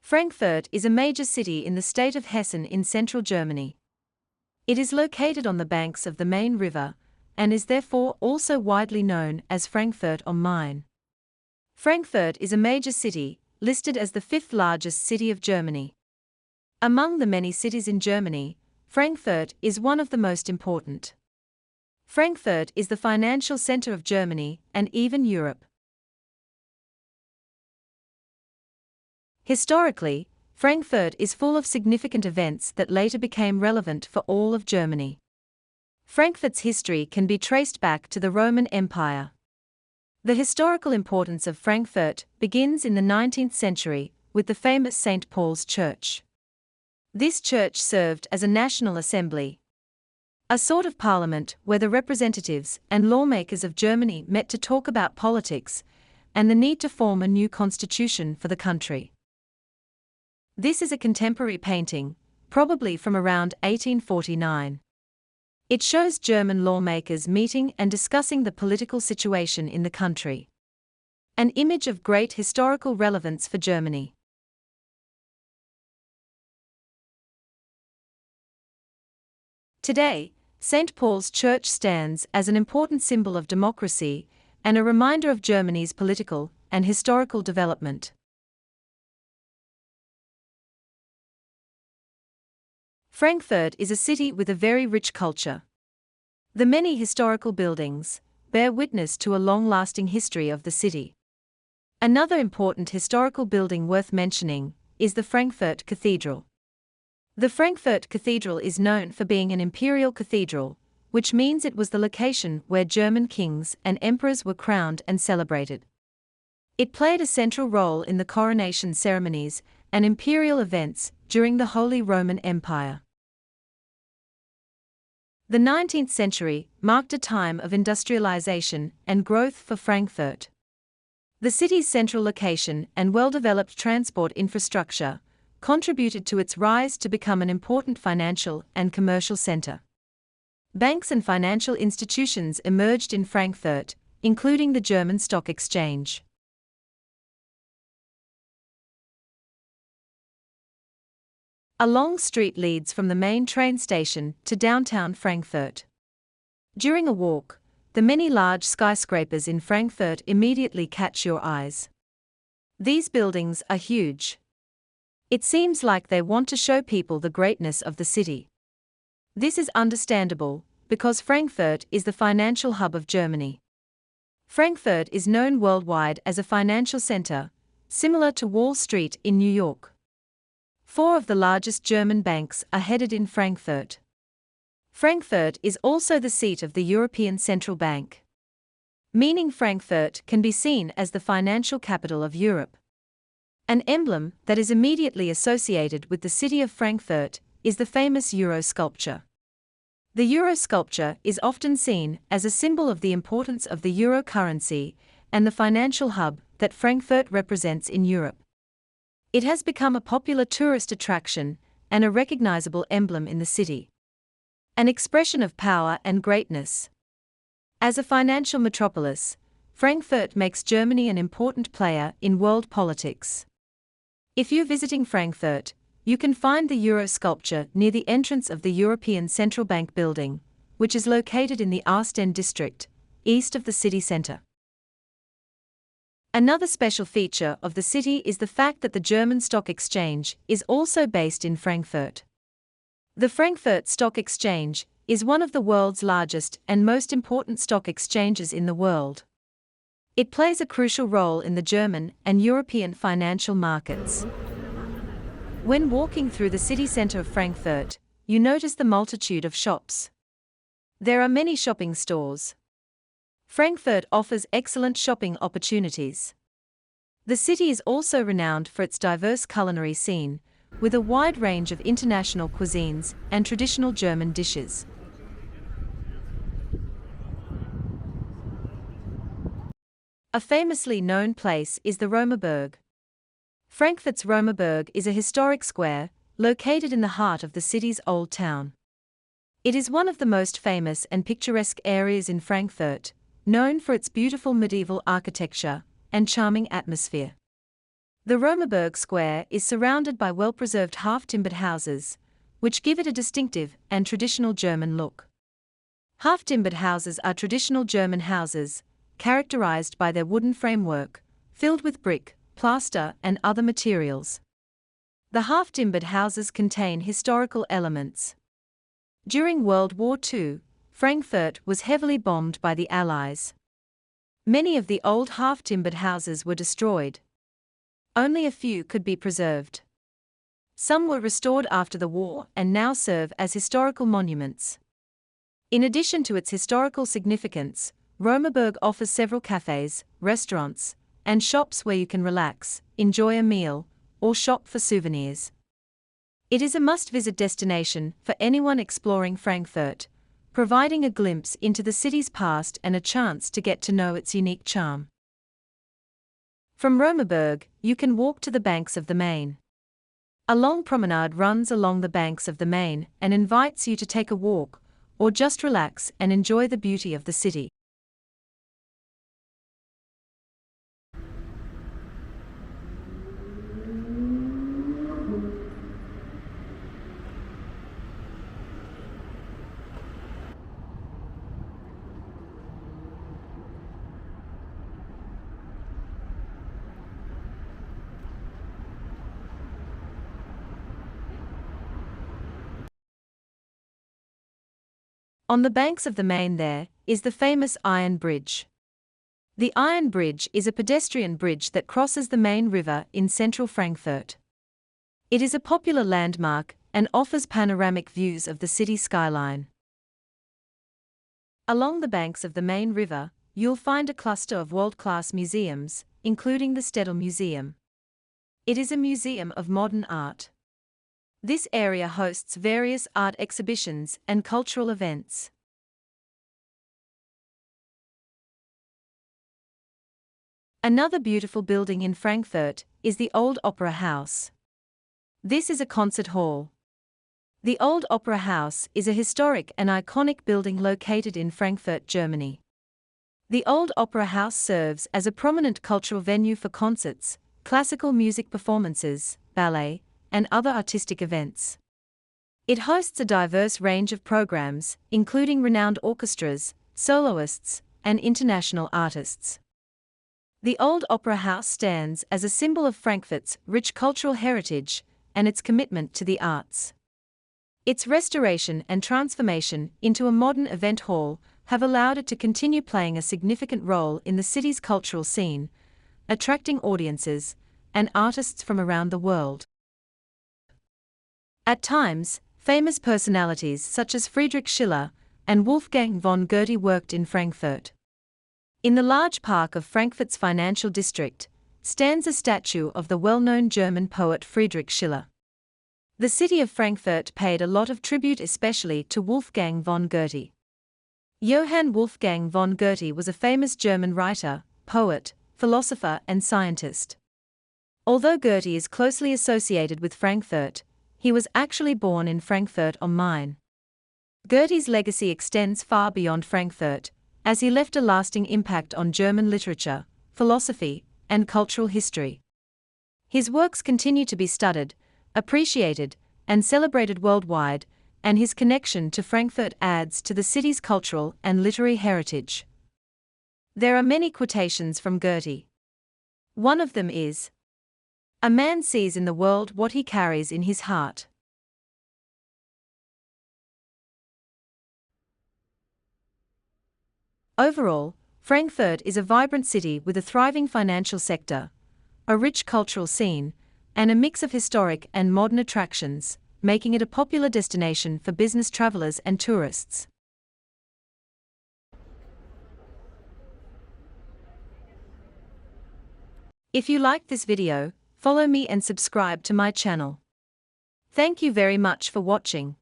Frankfurt is a major city in the state of Hessen in central Germany. It is located on the banks of the Main River, and is therefore also widely known as Frankfurt am Main. Frankfurt is a major city, listed as the fifth largest city of Germany. Among the many cities in Germany, Frankfurt is one of the most important. Frankfurt is the financial center of Germany and even Europe. Historically, Frankfurt is full of significant events that later became relevant for all of Germany. Frankfurt's history can be traced back to the Roman Empire. The historical importance of Frankfurt begins in the 19th century with the famous St. Paul's Church. This church served as a national assembly, a sort of parliament where the representatives and lawmakers of Germany met to talk about politics and the need to form a new constitution for the country. This is a contemporary painting, probably from around 1849. It shows German lawmakers meeting and discussing the political situation in the country. An image of great historical relevance for Germany. Today, St. Paul's Church stands as an important symbol of democracy and a reminder of Germany's political and historical development. Frankfurt is a city with a very rich culture. The many historical buildings bear witness to a long-lasting history of the city. Another important historical building worth mentioning is the Frankfurt Cathedral. The Frankfurt Cathedral is known for being an imperial cathedral, which means it was the location where German kings and emperors were crowned and celebrated. It played a central role in the coronation ceremonies and imperial events during the Holy Roman Empire. The 19th century marked a time of industrialization and growth for Frankfurt. The city's central location and well-developed transport infrastructure contributed to its rise to become an important financial and commercial center. Banks and financial institutions emerged in Frankfurt, including the German Stock Exchange. A long street leads from the main train station to downtown Frankfurt. During a walk, the many large skyscrapers in Frankfurt immediately catch your eyes. These buildings are huge. It seems like they want to show people the greatness of the city. This is understandable, because Frankfurt is the financial hub of Germany. Frankfurt is known worldwide as a financial center, similar to Wall Street in New York. 4 of the largest German banks are headed in Frankfurt. Frankfurt is also the seat of the European Central Bank. Meaning Frankfurt can be seen as the financial capital of Europe. An emblem that is immediately associated with the city of Frankfurt is the famous euro sculpture. The euro sculpture is often seen as a symbol of the importance of the euro currency and the financial hub that Frankfurt represents in Europe. It has become a popular tourist attraction and a recognizable emblem in the city. An expression of power and greatness. As a financial metropolis, Frankfurt makes Germany an important player in world politics. If you're visiting Frankfurt, you can find the euro sculpture near the entrance of the European Central Bank building, which is located in the Arsten district, east of the city center. Another special feature of the city is the fact that the German Stock Exchange is also based in Frankfurt. The Frankfurt Stock Exchange is one of the world's largest and most important stock exchanges in the world. It plays a crucial role in the German and European financial markets. When walking through the city center of Frankfurt, you notice the multitude of shops. There are many shopping stores. Frankfurt offers excellent shopping opportunities. The city is also renowned for its diverse culinary scene, with a wide range of international cuisines and traditional German dishes. A famously known place is the Römerberg. Frankfurt's Römerberg is a historic square, located in the heart of the city's old town. It is one of the most famous and picturesque areas in Frankfurt, known for its beautiful medieval architecture and charming atmosphere. The Römerberg Square is surrounded by well-preserved half-timbered houses, which give it a distinctive and traditional German look. Half-timbered houses are traditional German houses, characterized by their wooden framework, filled with brick, plaster, and other materials. The half-timbered houses contain historical elements. During World War II, Frankfurt was heavily bombed by the Allies. Many of the old half-timbered houses were destroyed. Only a few could be preserved. Some were restored after the war and now serve as historical monuments. In addition to its historical significance, Römerberg offers several cafes, restaurants, and shops where you can relax, enjoy a meal, or shop for souvenirs. It is a must-visit destination for anyone exploring Frankfurt, providing a glimpse into the city's past and a chance to get to know its unique charm. From Römerberg, you can walk to the banks of the Main. A long promenade runs along the banks of the Main and invites you to take a walk, or just relax and enjoy the beauty of the city. On the banks of the Main there is the famous Iron Bridge. The Iron Bridge is a pedestrian bridge that crosses the Main River in central Frankfurt. It is a popular landmark and offers panoramic views of the city skyline. Along the banks of the Main River, you'll find a cluster of world-class museums, including the Stedel Museum. It is a museum of modern art. This area hosts various art exhibitions and cultural events. Another beautiful building in Frankfurt is the Old Opera House. This is a concert hall. The Old Opera House is a historic and iconic building located in Frankfurt, Germany. The Old Opera House serves as a prominent cultural venue for concerts, classical music performances, ballet, and other artistic events. It hosts a diverse range of programs, including renowned orchestras, soloists, and international artists. The Old Opera House stands as a symbol of Frankfurt's rich cultural heritage and its commitment to the arts. Its restoration and transformation into a modern event hall have allowed it to continue playing a significant role in the city's cultural scene, attracting audiences and artists from around the world. At times, famous personalities such as Friedrich Schiller and Wolfgang von Goethe worked in Frankfurt. In the large park of Frankfurt's financial district stands a statue of the well-known German poet Friedrich Schiller. The city of Frankfurt paid a lot of tribute especially to Wolfgang von Goethe. Johann Wolfgang von Goethe was a famous German writer, poet, philosopher and scientist. Although Goethe is closely associated with Frankfurt, he was actually born in Frankfurt am Main. Goethe's legacy extends far beyond Frankfurt, as he left a lasting impact on German literature, philosophy, and cultural history. His works continue to be studied, appreciated, and celebrated worldwide, and his connection to Frankfurt adds to the city's cultural and literary heritage. There are many quotations from Goethe. One of them is, "A man sees in the world what he carries in his heart." Overall, Frankfurt is a vibrant city with a thriving financial sector, a rich cultural scene, and a mix of historic and modern attractions, making it a popular destination for business travelers and tourists. If you liked this video, follow me and subscribe to my channel. Thank you very much for watching.